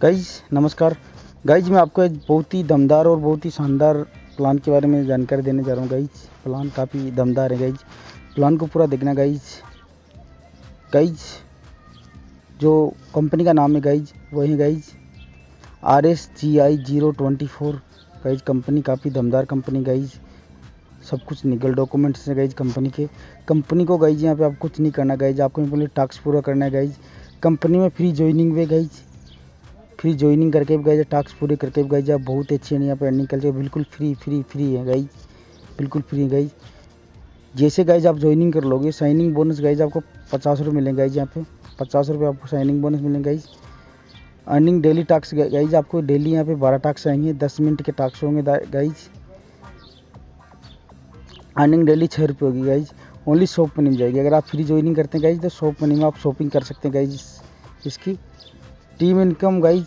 Guys नमस्कार। Guys मैं आपको एक बहुत ही दमदार और बहुत ही शानदार प्लान के बारे में जानकारी देने जा रहा हूँ। गाइज प्लान काफ़ी दमदार है। गाइज प्लान को पूरा देखना। गाइज गाइज जो कंपनी का नाम है गाइज वो है गाइज RSGI 024। गाइज कंपनी काफ़ी दमदार कंपनी। गाइज सब कुछ लीगल डॉक्यूमेंट्स है गाइज कंपनी को। गाइज यहाँ पे आप कुछ नहीं करना। गाइज आपको पहले टास्क पूरा करना है। गाइज कंपनी में फ्री ज्वाइनिंग भी गाइज, फ्री ज्वाइनिंग करके भी गाइज टास्क पूरे करके भी गाइज आप बहुत अच्छी है यहाँ पर अर्निंग करके बिल्कुल फ्री है गाइज, बिल्कुल फ्री है गाइज। जैसे गाइज आप ज्वाइनिंग कर लोगे साइनिंग बोनस गाइज आपको 50 रुपये मिलेंगे गाइज। यहाँ पे 50 रुपये आपको साइनिंग बोनस मिलेंगे guys. Earning daily task guys आपको डेली यहाँ पे 12 टास्क आएंगे, 10 मिनट के टास्क होंगे गाइज। अर्निंग डेली 6 रुपये होगी गाइज। ओनली शॉप मनी मिल जाएगी। अगर आप फ्री ज्वाइनिंग करते हैं गाइज तो शॉप मनी में आप शॉपिंग कर सकते हैं गाइज। इसकी टीम इनकम गाइज,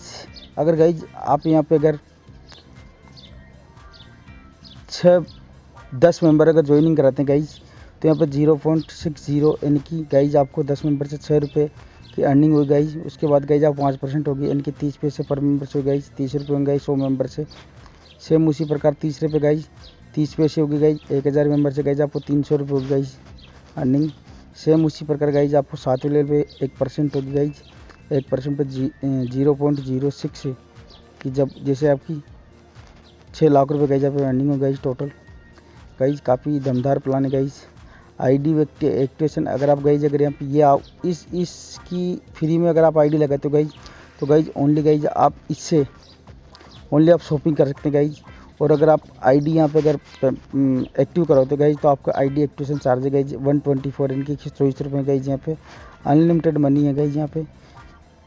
अगर गाइज आप यहाँ पे अगर 10 मेंबर अगर ज्वाइनिंग कराते हैं गाइज तो यहाँ पे 0.60 यानी कि गाइज आपको 10 मेंबर से 6 रुपये की अर्निंग होगी गाइज। उसके बाद गाइज आप 5% होगी यानी कि 30 पैसे पर मेंबर से गाइज 30 रुपये होंगे गाइज 100 मेंबर से। सेम उसी प्रकार 30 रुपये गाइज 30 पैसे होगी गाइज। 1000 मेंबर से गाइज आपको 300 रुपये होगी गाइज अर्निंग। सेम उसी प्रकार गाइज आपको 7वें लेवल पे 1% होगी गाइज। 1% पे 0.06 कि जब जैसे आपकी 6 लाख रुपये गाइज आप अर्निंग हो गाइज टोटल। गाइज काफ़ी दमदार प्लान है गाइज। ID व्यक्ति एक्टिवेशन अगर आप गाइज अगर यहाँ पे ये इसकी फ्री में अगर आप ID लगाते हो गाइज तो गाइज ओनली गाइज आप इससे ओनली आप शॉपिंग कर सकते हैं गाइज। और अगर आप ID यहाँ पे अगर एक्टिव कराते हो गाइज तो आपका ID एक्टिवेशन चार्ज है गाइज 124 इनकी 24 रुपये गाइज। यहाँ पे अनलिमिटेड मनी है गाइज। यहाँ पे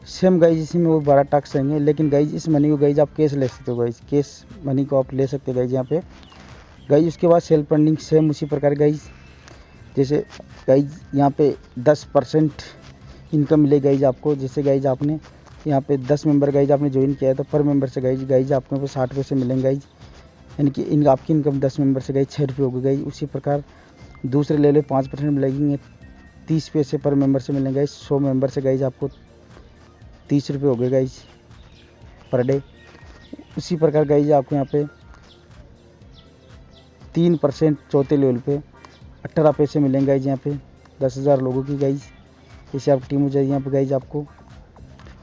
सेम गाइज इसी में वो 12 टास्क आएंगे, लेकिन गाइज इस मनी को गाइज आप कैश ले सकते हो गाइज, कैश मनी को आप ले सकते हो गाइज यहाँ पे गाइज। उसके बाद सेल्फ अर्निंग सेम उसी प्रकार गाइज जैसे गाइज यहाँ पे 10% इनकम मिलेगी गाइज आपको। जैसे गाइज आपने यहाँ पे 10 मेंबर गाइज आपने ज्वाइन किया है तो पर मेंबर से गाइज आपको यहाँ पे 60 पैसे मिलेंगे गाइज, यानी कि आपकी इनकम 10 मेंबर से गाइज 6 रुपये होगी गाइज। उसी प्रकार दूसरे ले ले 5% मिलेंगे 30 पैसे पर मेंबर से मिलेंगे गाइज। 100 मेंबर से गाइज आपको 30 रुपये हो गए गाइज पर डे। उसी प्रकार गाइज आपको यहाँ पे 3% चौथे लेवल पे 18 पैसे मिलेंगे गाइज। यहाँ पे 10,000 लोगों की गाइज जैसे आप टीम हो जाएगी यहाँ पे गाइज आपको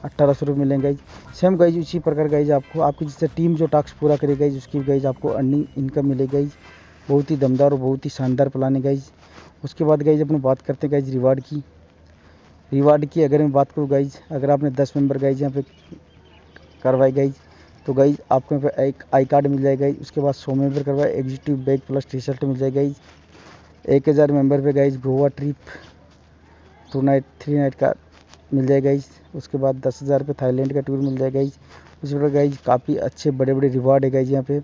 1800 रुपये मिलेंगे गाइज। सेम गाइज उसी प्रकार गाइज आपको आपकी जिससे टीम जो टास्क पूरा करेगी गाइज उसकी गाइज आपको अर्निंग इनकम मिलेगी गाइज। बहुत ही दमदार और बहुत ही शानदार प्लान है गाइज। उसके बाद गाइज अपने बात करते हैं गाइज रिवार्ड की अगर मैं बात करूँ गाइज, अगर आपने 10 मेंबर गाइज यहाँ पे करवाए गाइज तो गाइज आपको यहाँ पे एक आई कार्ड मिल जाएगा गाइज। उसके बाद 100 मेंबर करवाए एग्जीक्यूटिव बैग प्लस टी-शर्ट मिल जाएगा गाइज। 1000 मेंबर पे guys Goa trip 2 night 3 night का मिल जाएगा गाइज। उसके बाद 10,000 पे थाईलैंड का टूर मिल जाएगा गाइज। उसी प्रकार गाइज काफ़ी अच्छे बड़े बड़े रिवार्ड है गाइज। यहाँ पे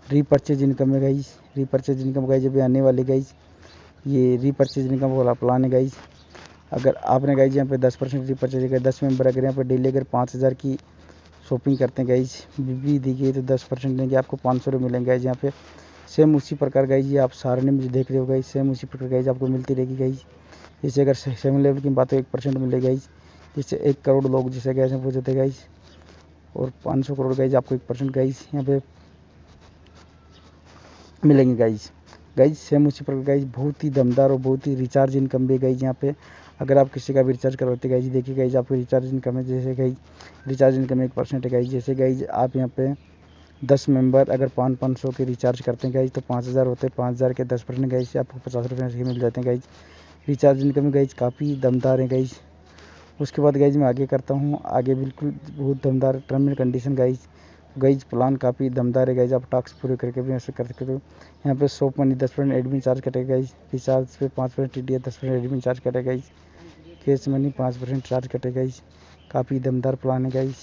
रीपर्चेज इनकम है गाइज, रीपर्चेज इनकम गाइज अभी आने वाली गाइज। ये रीपर्चेज इनकम वाला प्लान है गाइज। अगर आपने गाइज यहाँ पे 10% रीपर्चेज अगर 10 मेंबर अगर यहाँ पे डेली अगर 5000 की शॉपिंग करते हैं गाइज भी दी गई तो 10% देंगे आपको 500 रुपये मिलेंगे गाइज यहाँ पे। सेम उसी प्रकार गाइज ये आप सारणी में जो देख रहे हो गाइज सेम उसी प्रकार गाइज आपको मिलती रहेगी गाइज। जैसे अगर 7 लेवल की बात हो 1% मिलेगा गाइज। जैसे 1 करोड़ लोग जैसे गैस में पहुँचते गाइज और 500 करोड़ गाइज आपको 1% गाइज यहाँ पे मिलेंगे गाइज सेम उसी प्रकार गाइज बहुत ही दमदार और बहुत ही रिचार्ज इनकम भी गाइज। यहाँ पे अगर आप किसी का भी रिचार्ज करवाते गाइज देखिए गाइज आपको रिचार्ज इनकम है जैसे गाइज रिचार्ज इनकम 1% है गाइज। जैसे गाइज आप यहाँ पे 10 मेंबर अगर 500 के रिचार्ज करते हैं गाइज तो 5000 होते हैं, 5000 के 10% गाइज से आपको 50 रुपये मिल जाते हैं गाइज। रिचार्ज इनकम गाइज काफ़ी दमदार है गाइज। उसके बाद गाइज मैं आगे करता हूँ आगे बिल्कुल बहुत दमदार term and condition guys plan काफ़ी दमदार है गाइज। आप टास्क पूरे करके भी ऐसे कर सकते हो। यहाँ पे शॉप मनी 10% एडमिन चार्ज कटेगा गाइज। रिचार्ज पे 5% TDS 10% एडमिन चार्ज कटेगा गाइज। कैश मनी 5% चार्ज कटेगा गाइज। काफ़ी दमदार प्लान है गाइज।